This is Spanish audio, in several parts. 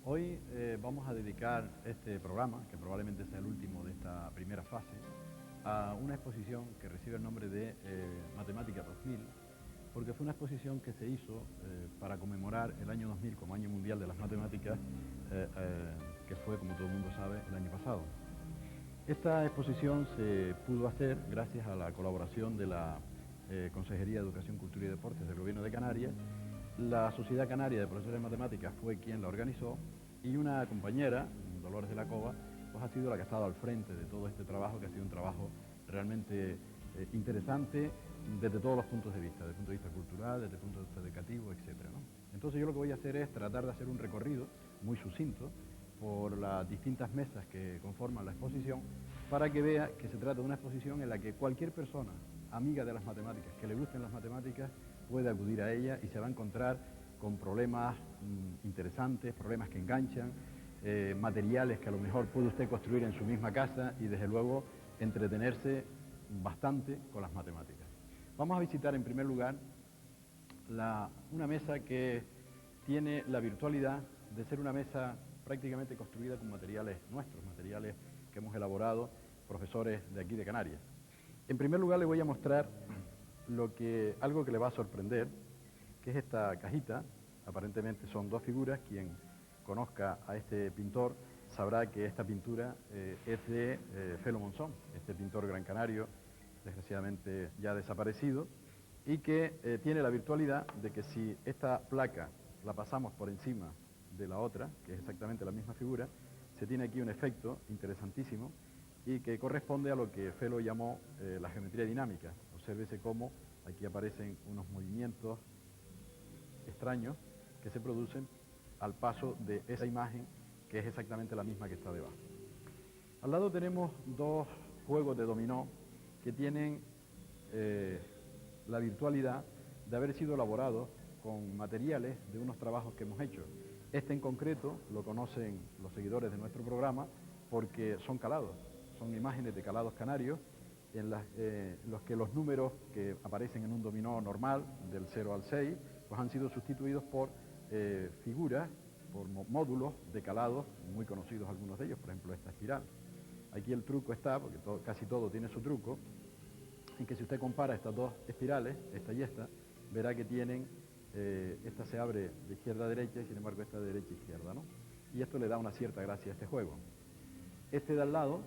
Hoy vamos a dedicar este programa, que probablemente sea el último de esta primera fase, a una exposición que recibe el nombre de Matemática 2000, porque fue una exposición que se hizo para conmemorar el año 2000 como Año Mundial de las Matemáticas, que fue, como todo el mundo sabe, el año pasado. Esta exposición se pudo hacer gracias a la colaboración de la Consejería de Educación, Cultura y Deportes del Gobierno de Canarias. La Sociedad Canaria de Profesores de Matemáticas fue quien la organizó y una compañera, Dolores de la Cova, pues ha sido la que ha estado al frente de todo este trabajo, que ha sido un trabajo realmente interesante desde todos los puntos de vista, desde el punto de vista cultural, desde el punto de vista educativo, etc., ¿no? Entonces yo lo que voy a hacer es tratar de hacer un recorrido muy sucinto por las distintas mesas que conforman la exposición, para que vea que se trata de una exposición en la que cualquier persona amiga de las matemáticas, que le gusten las matemáticas, puede acudir a ella y se va a encontrar con problemas interesantes, problemas que enganchan, materiales que a lo mejor puede usted construir en su misma casa y desde luego entretenerse bastante con las matemáticas. Vamos a visitar en primer lugar una mesa que tiene la virtualidad de ser una mesa prácticamente construida con materiales nuestros, materiales que hemos elaborado profesores de aquí de Canarias. En primer lugar le voy a mostrar algo que le va a sorprender, que es esta cajita. Aparentemente son dos figuras. Quien conozca a este pintor sabrá que esta pintura es de Felo Monzón, este pintor gran canario, desgraciadamente ya desaparecido, y que tiene la virtualidad de que si esta placa la pasamos por encima de la otra, que es exactamente la misma figura, se tiene aquí un efecto interesantísimo y que corresponde a lo que Felo llamó la geometría dinámica. Obsérvese cómo aquí aparecen unos movimientos extraños que se producen al paso de esa imagen, que es exactamente la misma que está debajo. Al lado tenemos dos juegos de dominó que tienen la virtualidad de haber sido elaborados con materiales de unos trabajos que hemos hecho. Este en concreto lo conocen los seguidores de nuestro programa porque son calados, son imágenes de calados canarios en los que los números que aparecen en un dominó normal, del 0 al 6, pues han sido sustituidos por figuras, por módulos de calados muy conocidos algunos de ellos, por ejemplo esta espiral. Aquí el truco está, porque casi todo tiene su truco, en que si usted compara estas dos espirales, esta y esta, verá que tienen, esta se abre de izquierda a derecha y sin embargo esta de derecha a izquierda, ¿no? Y esto le da una cierta gracia a este juego. Este de al lado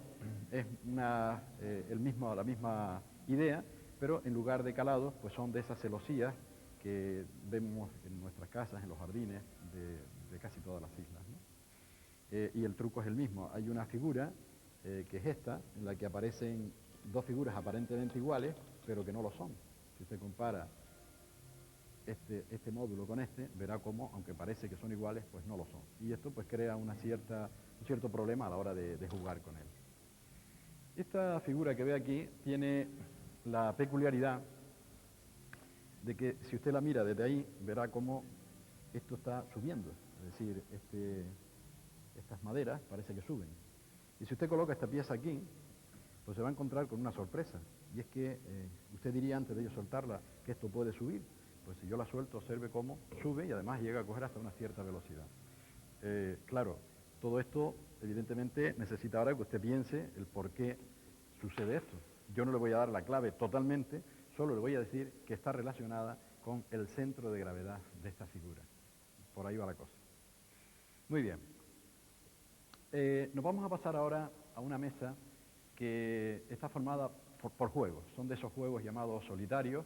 es la misma idea, pero en lugar de calados, pues son de esas celosías que vemos en nuestras casas, en los jardines de casi todas las islas, ¿no? Y el truco es el mismo. Hay una figura, que es esta, en la que aparecen dos figuras aparentemente iguales, pero que no lo son. Si usted compara este módulo con este, verá cómo, aunque parece que son iguales, pues no lo son. Y esto pues crea un cierto problema a la hora de jugar con él. Esta figura que ve aquí tiene la peculiaridad de que si usted la mira desde ahí, verá cómo esto está subiendo. Es decir, estas maderas parece que suben. Y si usted coloca esta pieza aquí, pues se va a encontrar con una sorpresa. Y es que usted diría antes de yo soltarla que esto puede subir. Pues si yo la suelto, observe cómo sube y además llega a coger hasta una cierta velocidad. Claro, todo esto evidentemente necesita ahora que usted piense el por qué sucede esto. Yo no le voy a dar la clave totalmente, solo le voy a decir que está relacionada con el centro de gravedad de esta figura. Por ahí va la cosa. Muy bien. Nos vamos a pasar ahora a una mesa que está formada por juegos. Son de esos juegos llamados solitarios,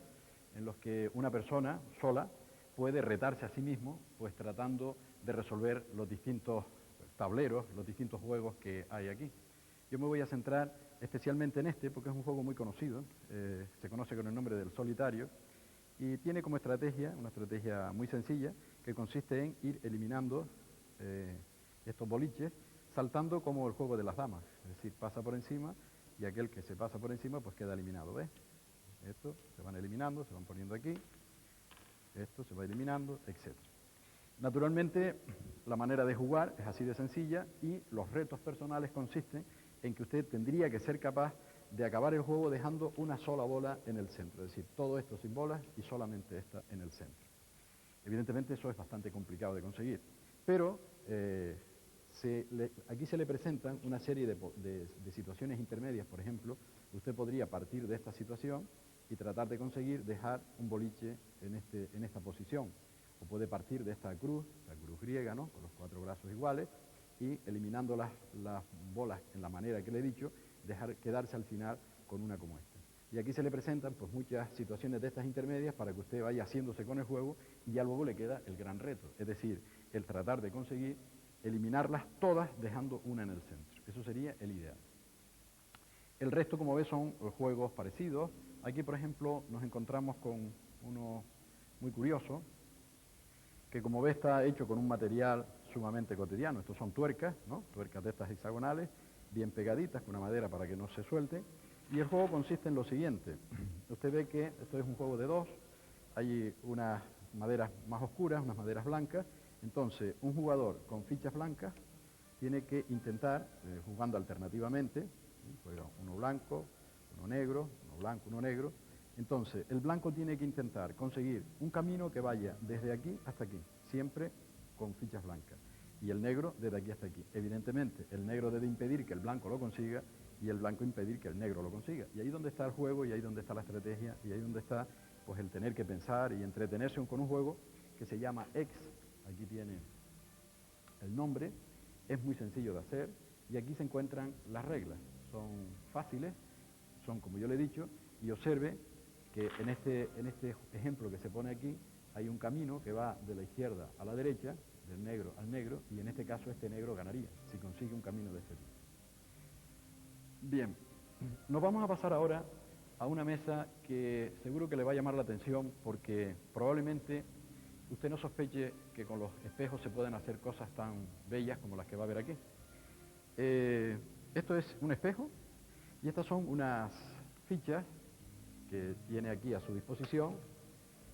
en los que una persona sola puede retarse a sí mismo, pues tratando de resolver los distintos tableros, los distintos juegos que hay aquí. Yo me voy a centrar especialmente en este, porque es un juego muy conocido, se conoce con el nombre del solitario, y tiene como estrategia, una estrategia muy sencilla, que consiste en ir eliminando estos boliches, saltando como el juego de las damas, es decir, pasa por encima y aquel que se pasa por encima pues queda eliminado, ¿ves? Estos se van eliminando, se van poniendo aquí, esto se va eliminando, etc. Naturalmente, la manera de jugar es así de sencilla y los retos personales consisten en que usted tendría que ser capaz de acabar el juego dejando una sola bola en el centro, es decir, todo esto sin bolas y solamente esta en el centro. Evidentemente eso es bastante complicado de conseguir, pero aquí se le presentan una serie de situaciones intermedias. Por ejemplo, usted podría partir de esta situación y tratar de conseguir dejar un boliche en esta posición. O puede partir de esta cruz, la cruz griega, ¿no?, con los 4 brazos iguales, y eliminando las bolas en la manera que le he dicho, quedarse al final con una como esta. Y aquí se le presentan pues muchas situaciones de estas intermedias para que usted vaya haciéndose con el juego, y ya luego le queda el gran reto, es decir, el tratar de conseguir eliminarlas todas dejando una en el centro. Eso sería el ideal. El resto, como ves, son juegos parecidos. Aquí, por ejemplo, nos encontramos con uno muy curioso, que como ves está hecho con un material sumamente cotidiano. Estos son tuercas, ¿no?, tuercas de estas hexagonales, bien pegaditas, con una madera para que no se suelte. Y el juego consiste en lo siguiente. Usted ve que esto es un juego de 2, hay unas maderas más oscuras, unas maderas blancas. Entonces, un jugador con fichas blancas tiene que intentar, jugando alternativamente, juega uno blanco, uno negro, uno blanco, uno negro. Entonces, el blanco tiene que intentar conseguir un camino que vaya desde aquí hasta aquí, siempre con fichas blancas. Y el negro desde aquí hasta aquí. Evidentemente, el negro debe impedir que el blanco lo consiga y el blanco impedir que el negro lo consiga. Y ahí es donde está el juego, y ahí es donde está la estrategia, y ahí es donde está pues el tener que pensar y entretenerse con un juego que se llama X. Aquí tiene el nombre, es muy sencillo de hacer, y aquí se encuentran las reglas. Son fáciles, son como yo le he dicho, y observe que en este ejemplo que se pone aquí hay un camino que va de la izquierda a la derecha, del negro al negro, y en este caso este negro ganaría, si consigue un camino de este tipo. Bien, nos vamos a pasar ahora a una mesa que seguro que le va a llamar la atención, porque probablemente usted no sospeche que con los espejos se pueden hacer cosas tan bellas como las que va a ver aquí. Esto es un espejo, y estas son unas fichas que tiene aquí a su disposición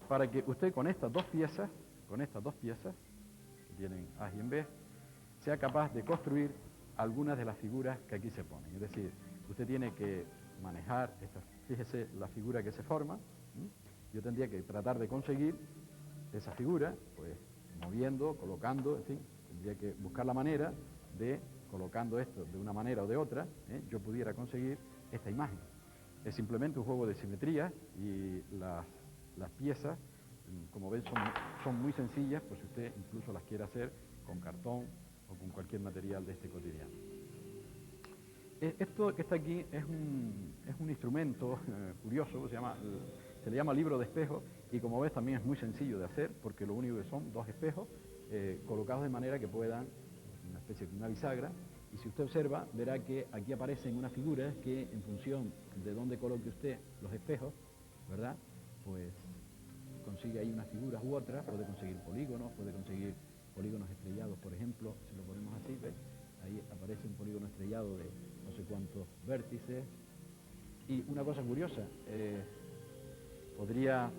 para que usted con estas dos piezas, que tienen A y en B, sea capaz de construir algunas de las figuras que aquí se ponen. Es decir, usted tiene que manejar fíjese la figura que se forma. Yo tendría que tratar de conseguir esa figura, pues moviendo, colocando, en fin, tendría que buscar la manera de, colocando esto de una manera o de otra, yo pudiera conseguir esta imagen. Es simplemente un juego de simetría, y las piezas, como ven, son muy sencillas, pues si usted incluso las quiere hacer con cartón o con cualquier material de este cotidiano. Esto que está aquí es un instrumento curioso, se le llama libro de espejo, y como ves también es muy sencillo de hacer, porque lo único que son 2 espejos colocados de manera que puedan, una especie de una bisagra, y si usted observa verá que aquí aparecen unas figuras que en función de dónde coloque usted los espejos, ¿verdad?, pues consigue ahí unas figuras u otras, puede conseguir polígonos estrellados, por ejemplo, si lo ponemos así, ¿ves? Ahí aparece un polígono estrellado de no sé cuántos vértices. Y una cosa curiosa, podría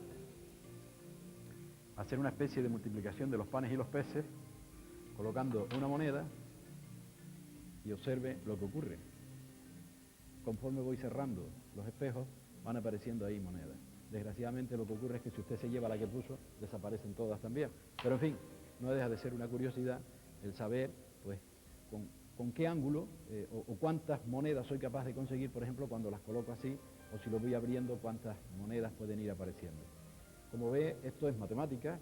hacer una especie de multiplicación de los panes y los peces colocando una moneda, y observe lo que ocurre. Conforme voy cerrando los espejos, van apareciendo ahí monedas. Desgraciadamente lo que ocurre es que si usted se lleva la que puso, desaparecen todas también. Pero en fin, no deja de ser una curiosidad el saber pues con qué ángulo o cuántas monedas soy capaz de conseguir, por ejemplo, cuando las coloco así, o si lo voy abriendo, cuántas monedas pueden ir apareciendo. Como ve, esto es matemática,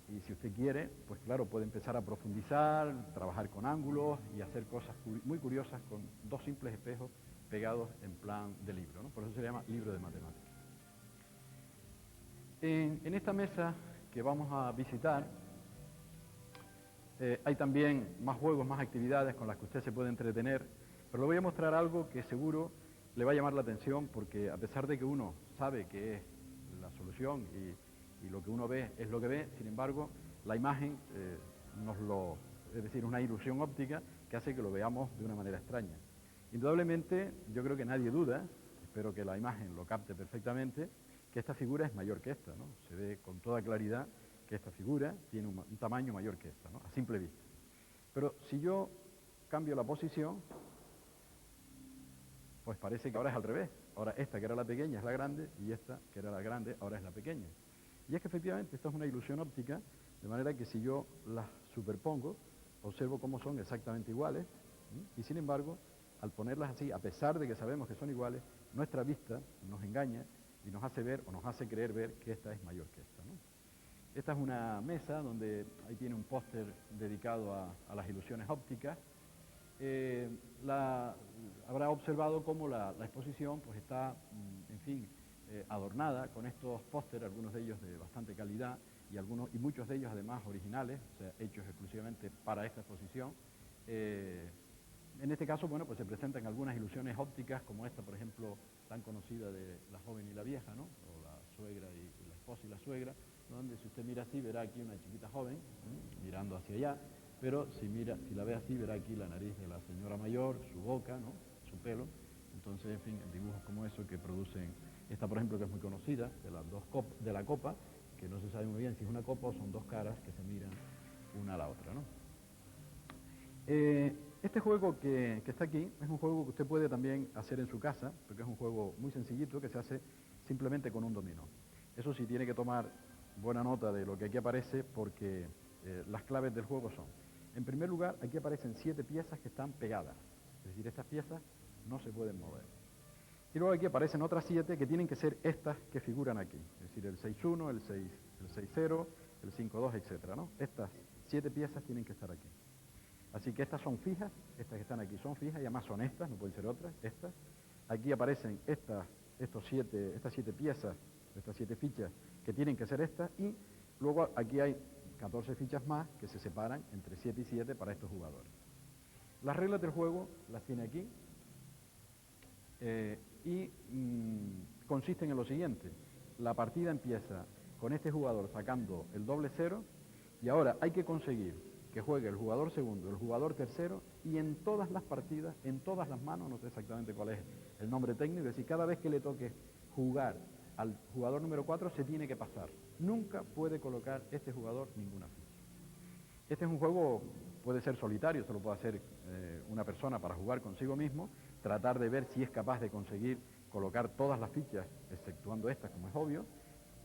y si usted quiere, pues claro, puede empezar a profundizar, trabajar con ángulos y hacer cosas muy curiosas con 2 simples espejos pegados en plan de libro, ¿no? Por eso se llama libro de matemáticas. En esta mesa que vamos a visitar, hay también más juegos, más actividades con las que usted se puede entretener, pero le voy a mostrar algo que seguro le va a llamar la atención, porque a pesar de que uno sabe que es la solución y lo que uno ve es lo que ve, sin embargo, la imagen es decir, una ilusión óptica que hace que lo veamos de una manera extraña. Indudablemente, yo creo que nadie duda, espero que la imagen lo capte perfectamente, que esta figura es mayor que esta, ¿no? Se ve con toda claridad que esta figura tiene un tamaño mayor que esta, ¿no?, a simple vista. Pero si yo cambio la posición, pues parece que ahora es al revés. Ahora esta que era la pequeña es la grande, y esta que era la grande ahora es la pequeña. Y es que efectivamente esto es una ilusión óptica, de manera que si yo las superpongo, observo cómo son exactamente iguales, y sin embargo, al ponerlas así, a pesar de que sabemos que son iguales, nuestra vista nos engaña y nos hace ver o nos hace creer ver que esta es mayor que esta, ¿no? Esta es una mesa donde ahí tiene un póster dedicado a las ilusiones ópticas. Habrá observado cómo la exposición pues está, en fin, adornada con estos pósteres, algunos de ellos de bastante calidad y muchos de ellos además originales, o sea, hechos exclusivamente para esta exposición. En este caso, bueno, pues se presentan algunas ilusiones ópticas como esta, por ejemplo, tan conocida de La joven y la vieja, ¿no? O la suegra y la esposa y la suegra, donde si usted mira así verá aquí una chiquita joven, mirando hacia allá, pero si la ve así verá aquí la nariz de la señora mayor, su boca, ¿no? Su pelo. Entonces, en fin, dibujos como eso que producen, esta por ejemplo que es muy conocida, de la copa, que no se sabe muy bien si es una copa o son dos caras que se miran una a la otra, ¿no? Este juego que está aquí es un juego que usted puede también hacer en su casa, porque es un juego muy sencillito que se hace simplemente con un dominó. Eso sí, tiene que tomar buena nota de lo que aquí aparece, porque las claves del juego son, en primer lugar, aquí aparecen 7 piezas que están pegadas, es decir, estas piezas no se pueden mover. Y luego aquí aparecen otras 7 que tienen que ser estas que figuran aquí, es decir, el 6-1, el 6-0, el 5-2, etc., ¿no? Estas 7 piezas tienen que estar aquí. Así que estas son fijas, estas que están aquí son fijas y además son estas, no pueden ser otras, estas. Aquí aparecen estas 7 piezas, estas 7 fichas que tienen que ser estas, y luego aquí hay 14 fichas más que se separan entre 7 y 7 para estos jugadores. Las reglas del juego las tiene aquí y consisten en lo siguiente. La partida empieza con este jugador sacando el doble 0 y ahora hay que conseguir que juegue el jugador segundo, el jugador tercero, y en todas las partidas, en todas las manos, no sé exactamente cuál es el nombre técnico, es decir, cada vez que le toque jugar al jugador número 4 se tiene que pasar. Nunca puede colocar este jugador ninguna ficha. Este es un juego, puede ser solitario, esto lo puede hacer una persona para jugar consigo mismo, tratar de ver si es capaz de conseguir colocar todas las fichas, exceptuando estas, como es obvio,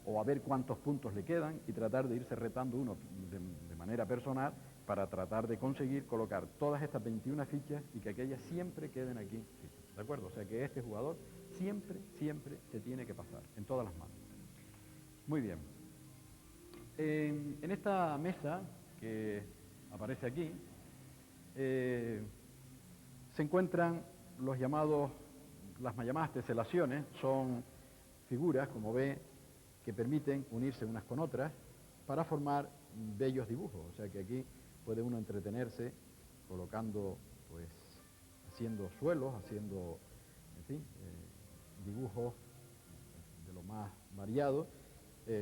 o a ver cuántos puntos le quedan y tratar de irse retando uno de manera personal para tratar de conseguir colocar todas estas 21 fichas y que aquellas siempre queden aquí, ¿de acuerdo? O sea que este jugador siempre se tiene que pasar, en todas las manos. Muy bien. En esta mesa que aparece aquí, se encuentran las llamadas teselaciones, son figuras, como ve, que permiten unirse unas con otras para formar bellos dibujos. O sea que aquí puede uno entretenerse colocando, pues, haciendo suelos, haciendo, en fin, dibujos de lo más variado,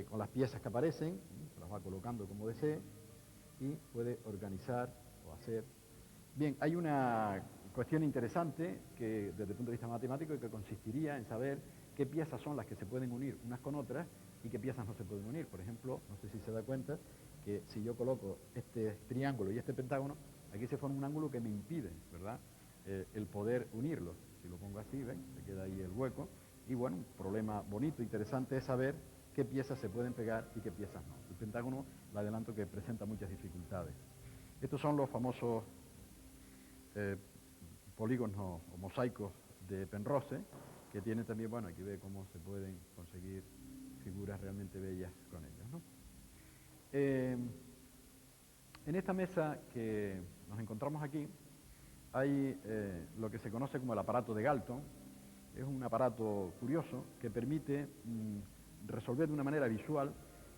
con las piezas que aparecen, se las va colocando como desee y puede organizar o hacer. Bien, hay una cuestión interesante que desde el punto de vista matemático y que consistiría en saber qué piezas son las que se pueden unir unas con otras y qué piezas no se pueden unir. Por ejemplo, no sé si se da cuenta que si yo coloco este triángulo y este pentágono, aquí se forma un ángulo que me impide, ¿verdad?, el poder unirlos. Si lo pongo así, ¿ven? Se queda ahí el hueco. Y bueno, un problema bonito, interesante es saber qué piezas se pueden pegar y qué piezas no. El pentágono, le adelanto que presenta muchas dificultades. Estos son los famosos polígonos o mosaicos de Penrose, que tienen también, bueno, aquí ve cómo se pueden conseguir figuras realmente bellas con ellos, ¿no? En esta mesa que nos encontramos aquí hay lo que se conoce como el aparato de Galton. Es un aparato curioso que permite resolver de una manera visual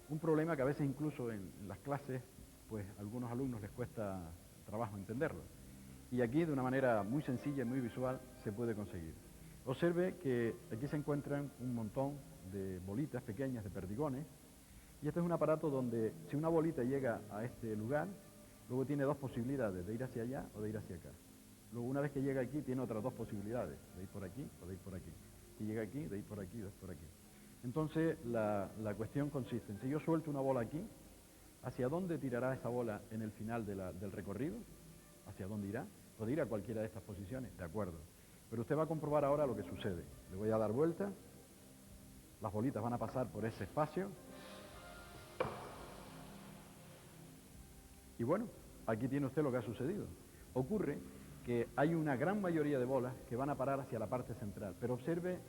un problema que a veces incluso en las clases, pues a algunos alumnos les cuesta trabajo entenderlo. Y aquí de una manera muy sencilla y muy visual se puede conseguir. Observe que aquí se encuentran un montón de bolitas pequeñas, de perdigones, y este es un aparato donde si una bolita llega a este lugar, luego tiene dos posibilidades, de ir hacia allá o de ir hacia acá. Luego una vez que llega aquí tiene otras dos posibilidades, de ir por aquí o de ir por aquí. Si llega aquí, de ir por aquí o de ir por aquí. Entonces la cuestión consiste en, si yo suelto una bola aquí, ¿hacia dónde tirará esa bola en el final del recorrido? ¿Hacia dónde irá? Puede ir a cualquiera de estas posiciones, de acuerdo. Pero usted va a comprobar ahora lo que sucede. Le voy a dar vuelta, las bolitas van a pasar por ese espacio. Y bueno, aquí tiene usted lo que ha sucedido. Ocurre que hay una gran mayoría de bolas que van a parar hacia la parte central, pero observe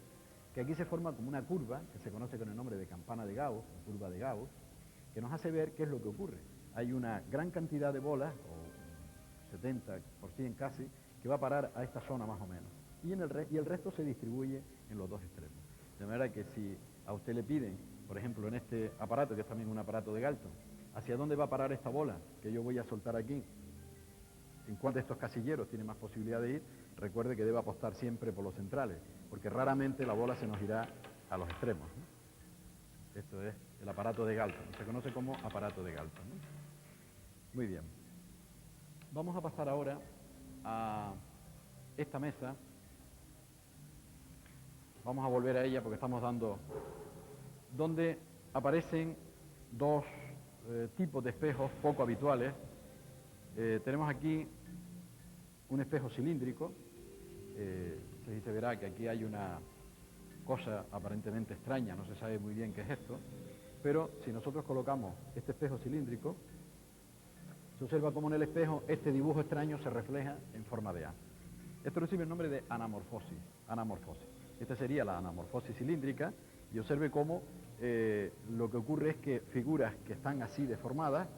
que aquí se forma como una curva, que se conoce con el nombre de campana de Gauss, o curva de Gauss, que nos hace ver qué es lo que ocurre. Hay una gran cantidad de bolas, o 70% casi, que va a parar a esta zona más o menos. Y el resto se distribuye en los dos extremos. De manera que si a usted le piden, por ejemplo, en este aparato, que es también un aparato de Galton, ¿hacia dónde va a parar esta bola que yo voy a soltar aquí? ¿En cuál de estos casilleros tiene más posibilidad de ir? Recuerde que debe apostar siempre por los centrales, porque raramente la bola se nos irá a los extremos, ¿no? Esto es el aparato de Galton, se conoce como aparato de Galton, ¿no? Muy bien. Vamos a pasar ahora a esta mesa. Vamos a volver a ella porque estamos dando... donde aparecen dos tipos de espejos poco habituales. Tenemos aquí un espejo cilíndrico. Se verá que aquí hay una cosa aparentemente extraña, no se sabe muy bien qué es esto, pero si nosotros colocamos este espejo cilíndrico, se observa cómo en el espejo este dibujo extraño se refleja en forma de A. Esto recibe el nombre de anamorfosis. Esta sería la anamorfosis cilíndrica, y observe cómo lo que ocurre es que figuras que están así deformadas,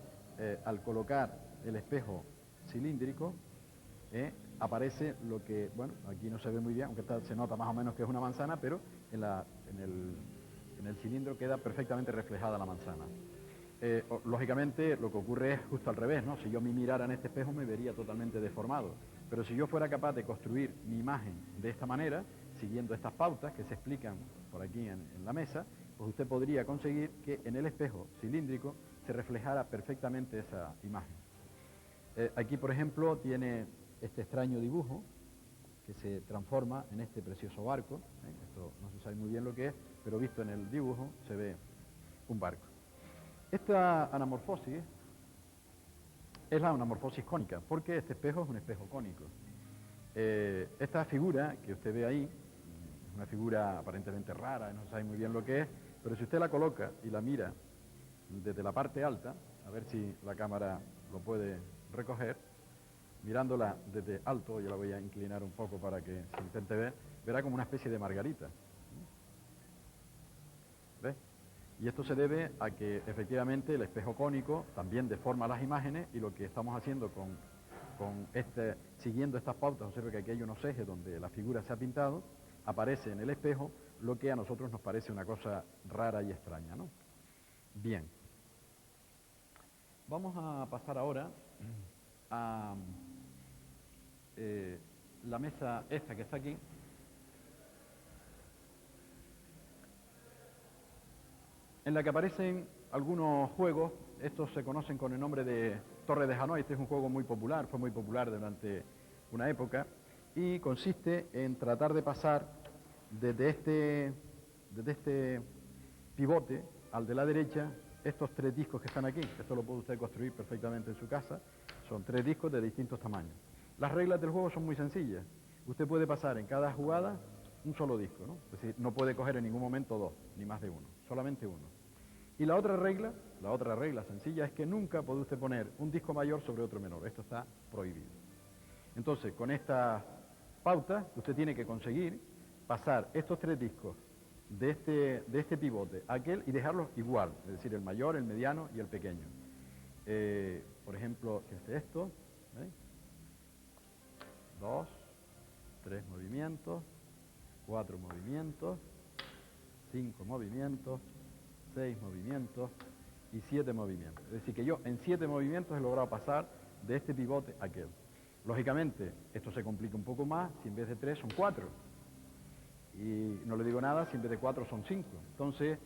al colocar el espejo cilíndrico, aparece lo que, bueno, aquí no se ve muy bien, aunque se nota más o menos que es una manzana, pero en el cilindro queda perfectamente reflejada la manzana. Lógicamente lo que ocurre es justo al revés, ¿no? Si yo me mirara en este espejo me vería totalmente deformado, pero si yo fuera capaz de construir mi imagen de esta manera, siguiendo estas pautas que se explican por aquí en la mesa, pues usted podría conseguir que en el espejo cilíndrico se reflejara perfectamente esa imagen. Aquí, por ejemplo, tiene este extraño dibujo que se transforma en este precioso barco. Esto no se sabe muy bien lo que es, pero visto en el dibujo se ve un barco. Esta anamorfosis es la anamorfosis cónica, porque este espejo es un espejo cónico. Esta figura que usted ve ahí es una figura aparentemente rara, no se sabe muy bien lo que es, pero si usted la coloca y la mira desde la parte alta, a ver si la cámara lo puede recoger, mirándola desde alto, yo la voy a inclinar un poco para que se intente ver, verá como una especie de margarita. ¿Ve? Y esto se debe a que efectivamente el espejo cónico también deforma las imágenes, y lo que estamos haciendo siguiendo estas pautas, observe que aquí hay unos ejes donde la figura se ha pintado, aparece en el espejo lo que a nosotros nos parece una cosa rara y extraña, ¿no? Bien. Vamos a pasar ahora a la mesa esta que está aquí. En la que aparecen algunos juegos. Estos se conocen con el nombre de Torre de Hanoi. Este es un juego muy popular, fue muy popular durante una época, y consiste en tratar de pasar desde este pivote al de la derecha estos tres discos que están aquí. Esto lo puede usted construir perfectamente en su casa. Son tres discos de distintos tamaños. Las reglas del juego son muy sencillas. Usted puede pasar en cada jugada un solo disco, ¿no? Es decir, no puede coger en ningún momento dos, ni más de uno, solamente uno. Y la otra regla sencilla, es que nunca puede usted poner un disco mayor sobre otro menor. Esto está prohibido. Entonces, con esta pauta, usted tiene que conseguir pasar estos tres discos de este pivote a aquel y dejarlos igual, es decir, el mayor, el mediano y el pequeño. Por ejemplo, esto, ¿veis? 2, 3 movimientos, 4 movimientos, 5 movimientos, 6 movimientos y 7 movimientos. Es decir, que yo en 7 movimientos he logrado pasar de este pivote a aquel. Lógicamente, esto se complica un poco más si en vez de 3 son 4. Y no le digo nada si en vez de 4 son 5. Entonces,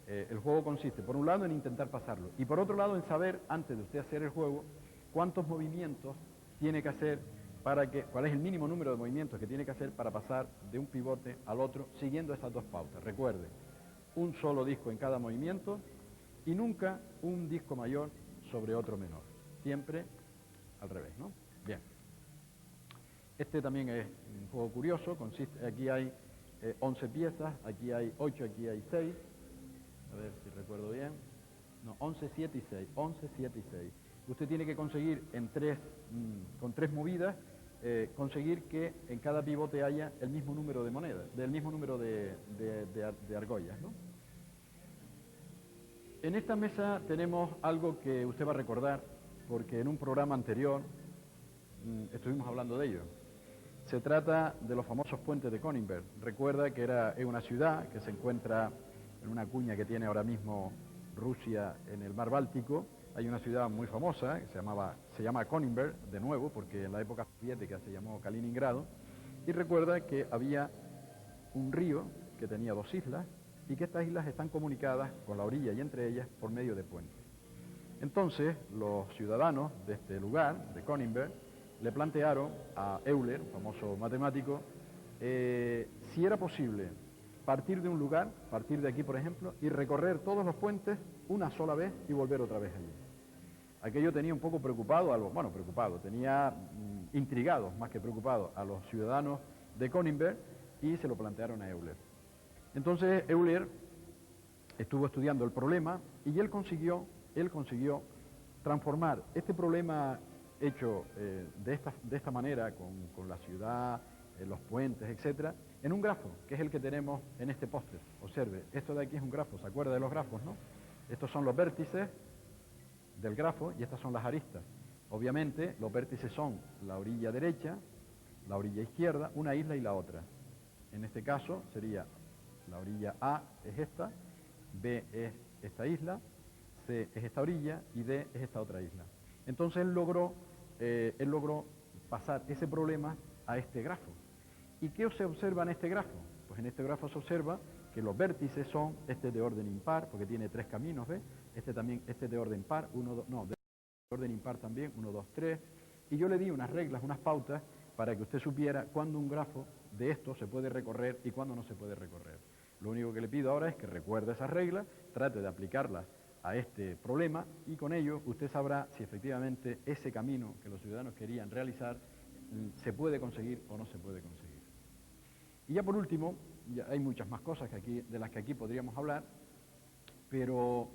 el juego consiste, por un lado, en intentar pasarlo, y por otro lado, en saber, antes de usted hacer el juego, cuántos movimientos tiene que hacer cuál es el mínimo número de movimientos que tiene que hacer para pasar de un pivote al otro, siguiendo estas dos pautas. Recuerde, un solo disco en cada movimiento y nunca un disco mayor sobre otro menor. Siempre al revés, ¿no? Bien. Este también es un juego curioso. Aquí hay 11 piezas, aquí hay 8, aquí hay 6. A ver si recuerdo bien. No, 11, 7 y 6. 11, 7 y 6. usted tiene que conseguir con tres movidas, conseguir que en cada pivote haya el mismo número de monedas, del mismo número de argollas, ¿no? En esta mesa tenemos algo que usted va a recordar, porque en un programa anterior estuvimos hablando de ello. Se trata de los famosos puentes de Königsberg. Recuerda que es una ciudad que se encuentra en una cuña que tiene ahora mismo Rusia en el mar Báltico. Hay una ciudad muy famosa que se llama Königsberg, de nuevo, porque en la época soviética se llamó Kaliningrado. Y recuerda que había un río que tenía dos islas y que estas islas están comunicadas con la orilla y entre ellas por medio de puentes. Entonces, los ciudadanos de este lugar, de Königsberg, le plantearon a Euler, un famoso matemático, si era posible partir de un lugar, partir de aquí por ejemplo, y recorrer todos los puentes una sola vez y volver otra vez allí. Aquello tenía un poco preocupado, tenía intrigados más que preocupados a los ciudadanos de Königsberg y se lo plantearon a Euler. Entonces Euler estuvo estudiando el problema y él consiguió transformar este problema hecho de esta manera, con la ciudad, los puentes, etcétera, en un grafo, que es el que tenemos en este póster. Observe, esto de aquí es un grafo, ¿se acuerda de los grafos, no? Estos son los vértices del grafo y estas son las aristas. Obviamente, los vértices son la orilla derecha, la orilla izquierda, una isla y la otra. En este caso sería la orilla A es esta, B es esta isla, C es esta orilla y D es esta otra isla. Entonces él logró pasar ese problema a este grafo. ¿Y qué se observa en este grafo? Pues en este grafo se observa que los vértices son, este de orden impar, porque tiene tres caminos, ¿ves? Este de orden par, de orden impar también, 1, 2, 3. Y yo le di unas reglas, unas pautas, para que usted supiera cuándo un grafo de esto se puede recorrer y cuándo no se puede recorrer. Lo único que le pido ahora es que recuerde esas reglas, trate de aplicarlas a este problema y con ello usted sabrá si efectivamente ese camino que los ciudadanos querían realizar se puede conseguir o no se puede conseguir. Y ya por último, ya hay muchas más cosas de las que aquí podríamos hablar, pero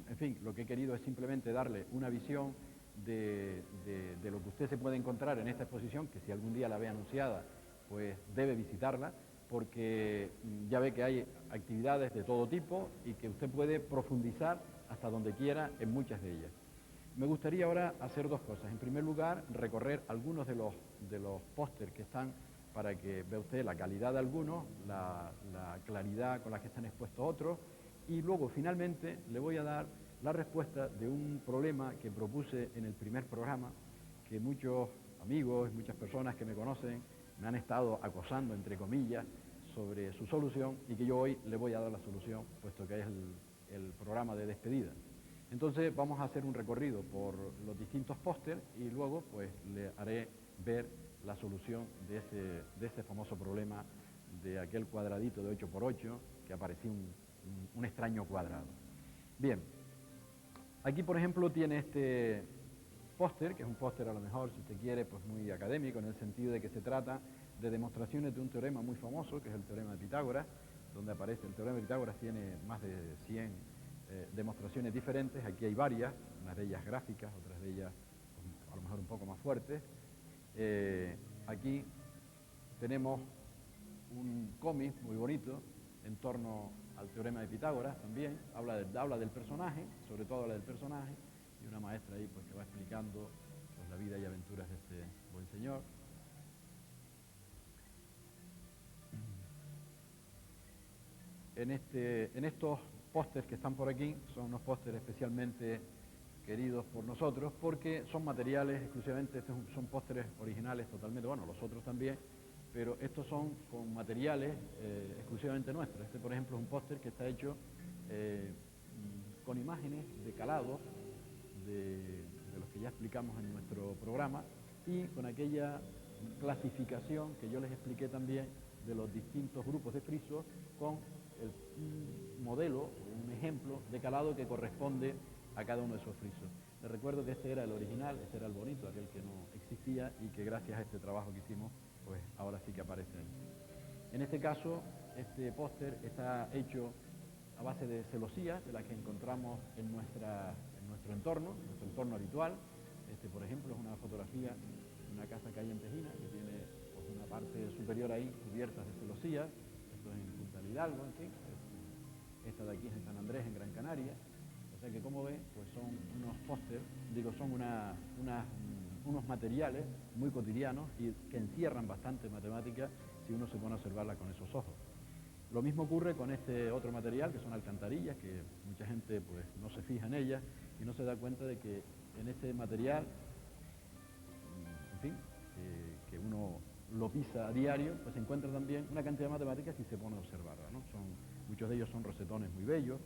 en fin, lo que he querido es simplemente darle una visión de lo que usted se puede encontrar en esta exposición, que si algún día la ve anunciada, pues debe visitarla, porque ya ve que hay actividades de todo tipo y que usted puede profundizar hasta donde quiera en muchas de ellas. Me gustaría ahora hacer dos cosas. En primer lugar, recorrer algunos de los pósters que están, para que vea usted la calidad de algunos, la claridad con la que están expuestos otros, y luego finalmente le voy a dar la respuesta de un problema que propuse en el primer programa, que muchos amigos, muchas personas que me conocen me han estado acosando, entre comillas, sobre su solución, y que yo hoy le voy a dar la solución, puesto que es el programa de despedida. Entonces vamos a hacer un recorrido por los distintos pósters y luego pues le haré ver la solución de ese famoso problema de aquel cuadradito de 8 por 8 que aparecía un extraño cuadrado. Bien, aquí por ejemplo tiene este póster, que es un póster a lo mejor, si usted quiere, pues muy académico, en el sentido de que se trata de demostraciones de un teorema muy famoso, que es el teorema de Pitágoras, donde aparece el teorema de Pitágoras, tiene más de 100 demostraciones diferentes. Aquí hay varias, unas de ellas gráficas, otras de ellas pues, a lo mejor un poco más fuertes. Aquí tenemos un cómic muy bonito en torno al teorema de Pitágoras también, habla del personaje, sobre todo habla del personaje, y una maestra ahí pues que va explicando pues, la vida y aventuras de este buen señor. En estos pósters que están por aquí, son unos pósters especialmente queridos por nosotros, porque son materiales exclusivamente, estos son pósteres originales totalmente, bueno, los otros también, pero estos son con materiales exclusivamente nuestros. Este, por ejemplo, es un póster que está hecho con imágenes de calado de los que ya explicamos en nuestro programa y con aquella clasificación que yo les expliqué también de los distintos grupos de frisos con un modelo, un ejemplo de calado que corresponde a cada uno de esos frisos. Les recuerdo que este era el original, este era el bonito, aquel que no existía y que gracias a este trabajo que hicimos, pues ahora sí que aparece ahí. En este caso, este póster está hecho a base de celosías, de las que encontramos en nuestra nuestro entorno habitual. Por ejemplo, es una fotografía de una casa que hay en Tejina, que tiene pues, una parte superior ahí cubierta de celosías. Esto es en Punta del Hidalgo, en fin. Esta de aquí es en San Andrés, en Gran Canaria. O sea que, como ve, pues son unos pósters, son unos materiales muy cotidianos y que encierran bastante matemática si uno se pone a observarla con esos ojos. Lo mismo ocurre con este otro material, que son alcantarillas, que mucha gente pues, no se fija en ellas y no se da cuenta de que en ese material, en fin, que uno lo pisa a diario, pues se encuentra también una cantidad de matemáticas si se pone a observarla, ¿no? Muchos de ellos son rosetones muy bellos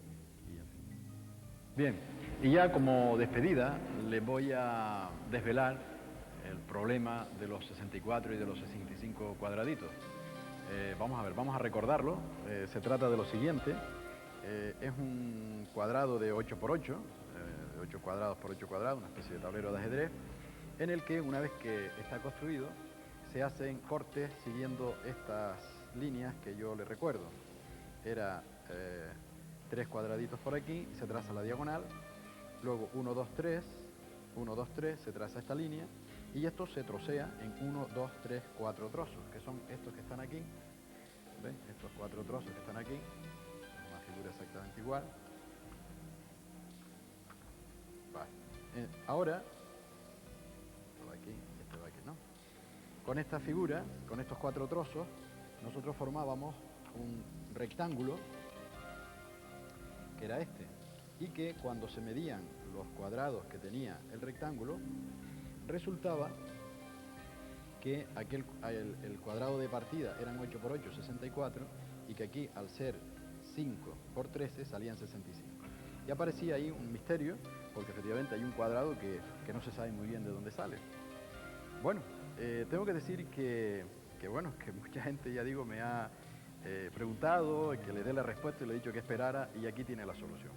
y en fin. Bien, y ya como despedida les voy a desvelar el problema de los 64 y de los 65 cuadraditos. Vamos a ver, vamos a recordarlo. Se trata de lo siguiente. Es un cuadrado de 8 por 8, de 8 cuadrados por 8 cuadrados, una especie de tablero de ajedrez, en el que una vez que está construido, se hacen cortes siguiendo estas líneas que yo les recuerdo. Era 3 cuadraditos por aquí, se traza la diagonal, luego 1, 2, 3, 1, 2, 3, se traza esta línea, y esto se trocea en 1, 2, 3, 4 trozos, que son estos que están aquí. ¿Ven? Estos 4 trozos que están aquí, es una figura exactamente igual. Vale. Ahora, esto de aquí y este de aquí, ¿no? Con esta figura, con estos 4 trozos, nosotros formábamos un rectángulo, que era este, y que cuando se medían los cuadrados que tenía el rectángulo, resultaba que el cuadrado de partida eran 8 por 8, 64, y que aquí al ser 5 por 13 salían 65. Y aparecía ahí un misterio, porque efectivamente hay un cuadrado que no se sabe muy bien de dónde sale. Bueno, tengo que decir que mucha gente, ya digo, me ha preguntado, que le dé la respuesta y le he dicho que esperara, y aquí tiene la solución.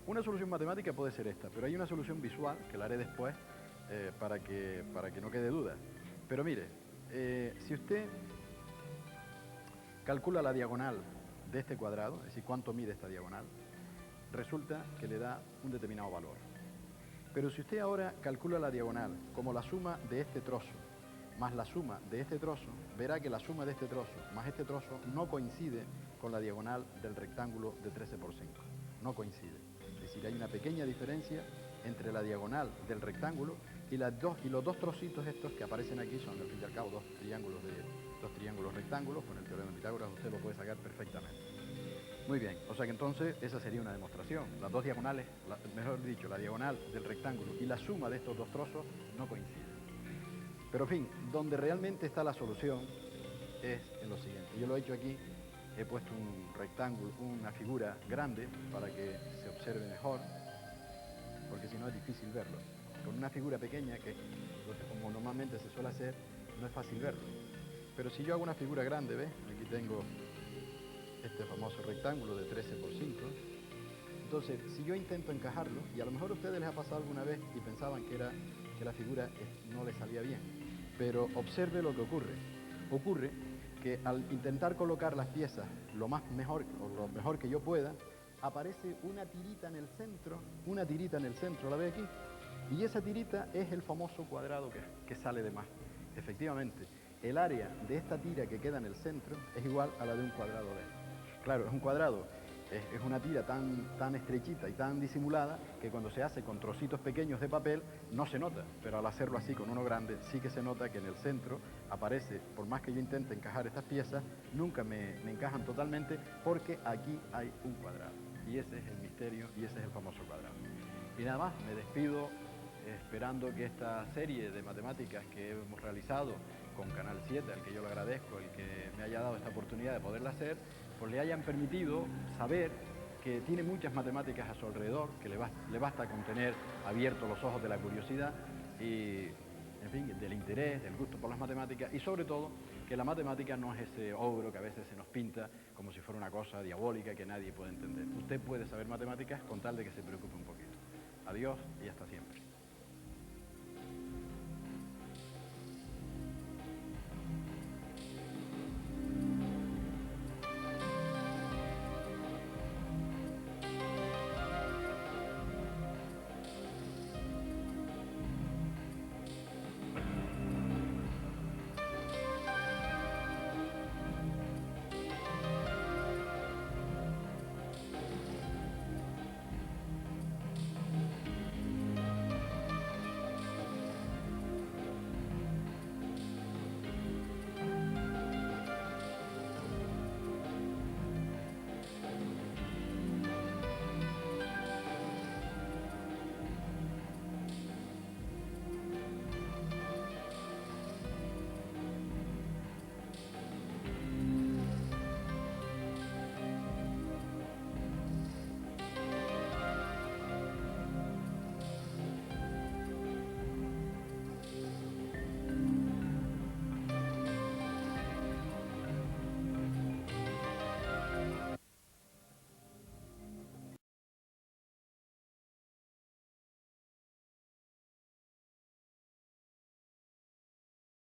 Una solución matemática puede ser esta, pero hay una solución visual, que la haré después, para que no quede duda. Pero mire, si usted calcula la diagonal de este cuadrado, es decir, cuánto mide esta diagonal, resulta que le da un determinado valor. Pero si usted ahora calcula la diagonal como la suma de este trozo más la suma de este trozo, verá que la suma de este trozo más este trozo no coincide con la diagonal del rectángulo de 13 por 5. No coincide. Es decir, hay una pequeña diferencia entre la diagonal del rectángulo y los dos trocitos estos que aparecen aquí son, al fin y al cabo, dos triángulos rectángulos. Con el teorema de Pitágoras usted lo puede sacar perfectamente. Muy bien, o sea que entonces esa sería una demostración. Las dos diagonales, mejor dicho, la diagonal del rectángulo y la suma de estos dos trozos no coinciden. Pero en fin, donde realmente está la solución es en lo siguiente. Yo lo he hecho aquí, he puesto un rectángulo, una figura grande para que se observe mejor, porque si no es difícil verlo. Con una figura pequeña, que como normalmente se suele hacer, no es fácil verlo. Pero si yo hago una figura grande, ¿ves? Aquí tengo este famoso rectángulo de 13 por 5. Entonces, si yo intento encajarlo, y a lo mejor a ustedes les ha pasado alguna vez y pensaban que la figura no les salía bien, pero observe lo que ocurre. Ocurre que al intentar colocar las piezas lo mejor que yo pueda, aparece una tirita en el centro, ¿la ve aquí? Y esa tirita es el famoso cuadrado que sale de más. Efectivamente, el área de esta tira que queda en el centro es igual a la de un cuadrado de él. Claro, es un cuadrado, es una tira tan estrechita y tan disimulada que cuando se hace con trocitos pequeños de papel no se nota, pero al hacerlo así con uno grande sí que se nota que en el centro aparece, por más que yo intente encajar estas piezas, nunca me encajan totalmente porque aquí hay un cuadrado. Y ese es el misterio y ese es el famoso cuadrado. Y nada más, me despido esperando que esta serie de matemáticas que hemos realizado con Canal 7, al que yo le agradezco, el que me haya dado esta oportunidad de poderla hacer, pues le hayan permitido saber que tiene muchas matemáticas a su alrededor, que le basta con tener abiertos los ojos de la curiosidad y, en fin, del interés, del gusto por las matemáticas, y sobre todo que la matemática no es ese ogro que a veces se nos pinta como si fuera una cosa diabólica que nadie puede entender. Usted puede saber matemáticas con tal de que se preocupe un poquito. Adiós y hasta siempre.